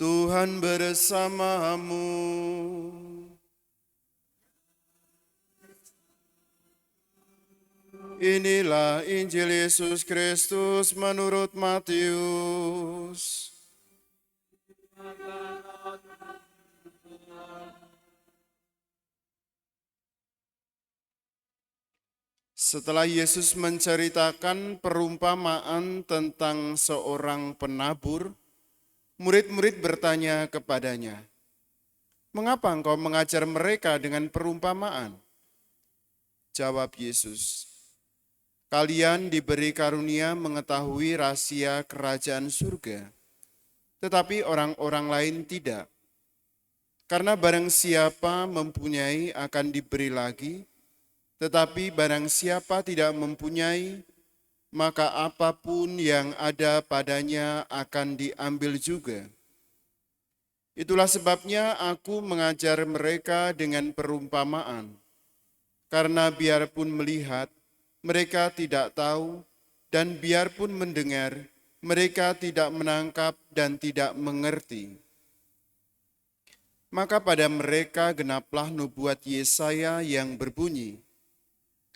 Tuhan bersamamu. Inilah Injil Yesus Kristus menurut Matius. Setelah Yesus menceritakan perumpamaan tentang seorang penabur, murid-murid bertanya kepadanya, "Mengapa engkau mengajar mereka dengan perumpamaan?" Jawab Yesus, "Kalian diberi karunia mengetahui rahasia kerajaan surga, tetapi orang-orang lain tidak. Karena barang siapa mempunyai akan diberi lagi, tetapi barang siapa tidak mempunyai, maka apapun yang ada padanya akan diambil juga. Itulah sebabnya aku mengajar mereka dengan perumpamaan, karena biarpun melihat, mereka tidak tahu, dan biarpun mendengar, mereka tidak menangkap dan tidak mengerti. Maka pada mereka genaplah nubuat Yesaya yang berbunyi,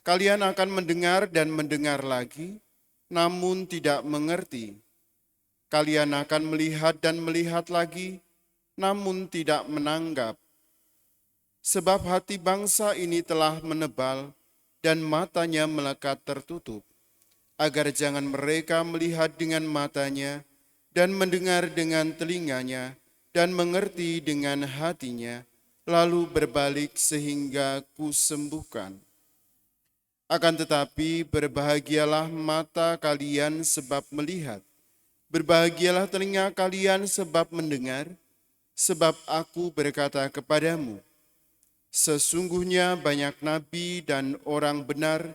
kalian akan mendengar dan mendengar lagi, namun tidak mengerti. Kalian akan melihat dan melihat lagi, namun tidak menanggap. Sebab hati bangsa ini telah menebal dan matanya melekat tertutup, agar jangan mereka melihat dengan matanya dan mendengar dengan telinganya dan mengerti dengan hatinya, lalu berbalik sehingga kusembuhkan. Akan tetapi berbahagialah mata kalian sebab melihat, berbahagialah telinga kalian sebab mendengar, sebab aku berkata kepadamu, sesungguhnya banyak nabi dan orang benar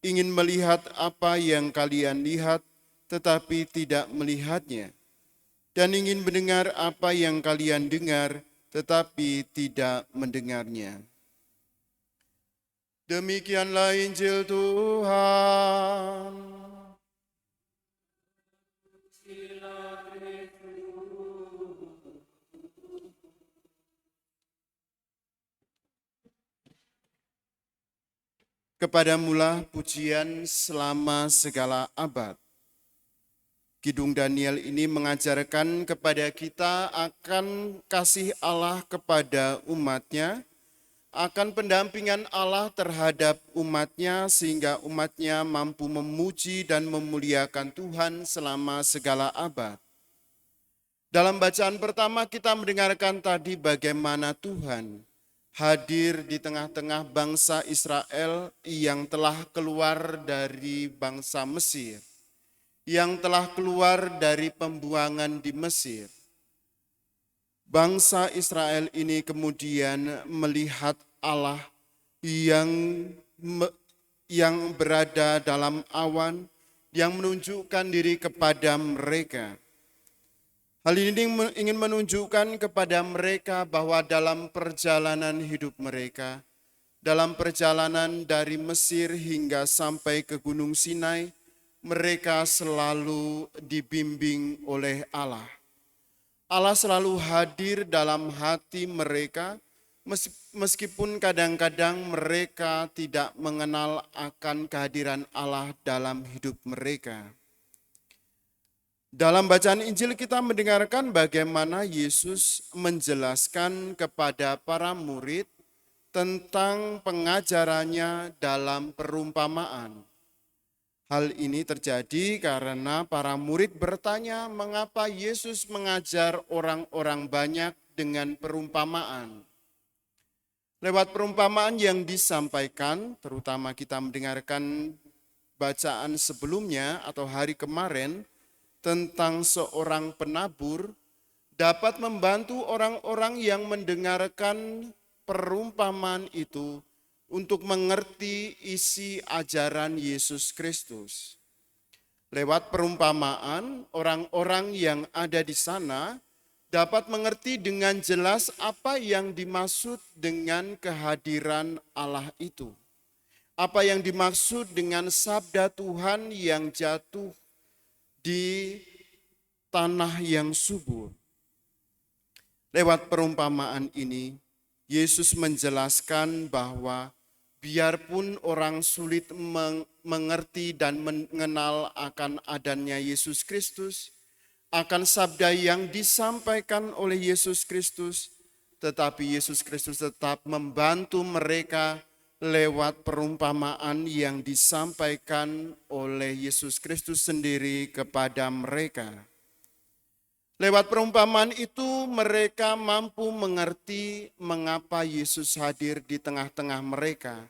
ingin melihat apa yang kalian lihat, tetapi tidak melihatnya, dan ingin mendengar apa yang kalian dengar, tetapi tidak mendengarnya. Demikianlah Injil Tuhan. Kepadamulah pujian selama segala abad. Kidung Daniel ini mengajarkan kepada kita akan kasih Allah kepada umatnya, akan pendampingan Allah terhadap umatnya sehingga umatnya mampu memuji dan memuliakan Tuhan selama segala abad. Dalam bacaan pertama kita mendengarkan tadi bagaimana Tuhan hadir di tengah-tengah bangsa Israel yang telah keluar dari bangsa Mesir, yang telah keluar dari pembuangan di Mesir. Bangsa Israel ini kemudian melihat Allah yang berada dalam awan, yang menunjukkan diri kepada mereka. Hal ini ingin menunjukkan kepada mereka bahwa dalam perjalanan hidup mereka, dalam perjalanan dari Mesir hingga sampai ke Gunung Sinai, mereka selalu dibimbing oleh Allah. Allah selalu hadir dalam hati mereka, meskipun kadang-kadang mereka tidak mengenal akan kehadiran Allah dalam hidup mereka. Dalam bacaan Injil kita mendengarkan bagaimana Yesus menjelaskan kepada para murid tentang pengajarannya dalam perumpamaan. Hal ini terjadi karena para murid bertanya mengapa Yesus mengajar orang-orang banyak dengan perumpamaan. Lewat perumpamaan yang disampaikan, terutama kita mendengarkan bacaan sebelumnya atau hari kemarin tentang seorang penabur, dapat membantu orang-orang yang mendengarkan perumpamaan itu untuk mengerti isi ajaran Yesus Kristus. Lewat perumpamaan, orang-orang yang ada di sana dapat mengerti dengan jelas apa yang dimaksud dengan kehadiran Allah itu. Apa yang dimaksud dengan sabda Tuhan yang jatuh di tanah yang subur. Lewat perumpamaan ini, Yesus menjelaskan bahwa biarpun orang sulit mengerti dan mengenal akan adanya Yesus Kristus, akan sabda yang disampaikan oleh Yesus Kristus, tetapi Yesus Kristus tetap membantu mereka lewat perumpamaan yang disampaikan oleh Yesus Kristus sendiri kepada mereka. Lewat perumpamaan itu mereka mampu mengerti mengapa Yesus hadir di tengah-tengah mereka,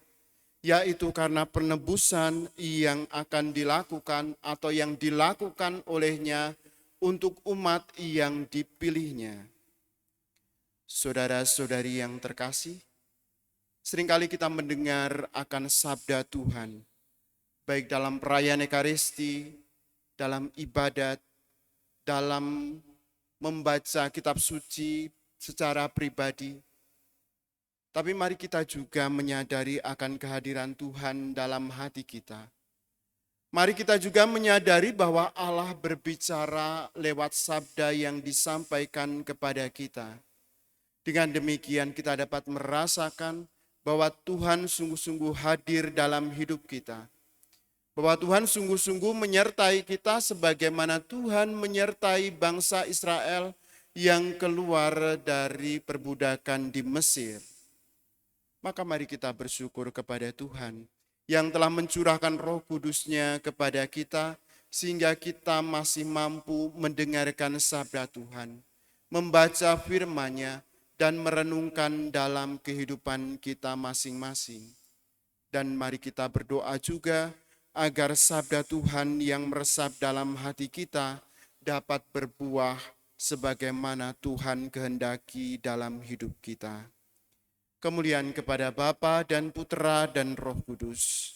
yaitu karena penebusan yang akan dilakukan atau yang dilakukan olehnya untuk umat yang dipilihnya. Saudara-saudari yang terkasih, seringkali kita mendengar akan sabda Tuhan, baik dalam perayaan Ekaristi, dalam ibadat, dalam membaca kitab suci secara pribadi. Tapi mari kita juga menyadari akan kehadiran Tuhan dalam hati kita. Mari kita juga menyadari bahwa Allah berbicara lewat sabda yang disampaikan kepada kita. Dengan demikian kita dapat merasakan bahwa Tuhan sungguh-sungguh hadir dalam hidup kita. Bahwa Tuhan sungguh-sungguh menyertai kita sebagaimana Tuhan menyertai bangsa Israel yang keluar dari perbudakan di Mesir. Maka mari kita bersyukur kepada Tuhan yang telah mencurahkan Roh Kudus-Nya kepada kita sehingga kita masih mampu mendengarkan sabda Tuhan, membaca firman-Nya dan merenungkan dalam kehidupan kita masing-masing. Dan mari kita berdoa juga agar sabda Tuhan yang meresap dalam hati kita dapat berbuah sebagaimana Tuhan kehendaki dalam hidup kita. Kemuliaan kepada Bapa dan Putra dan Roh Kudus,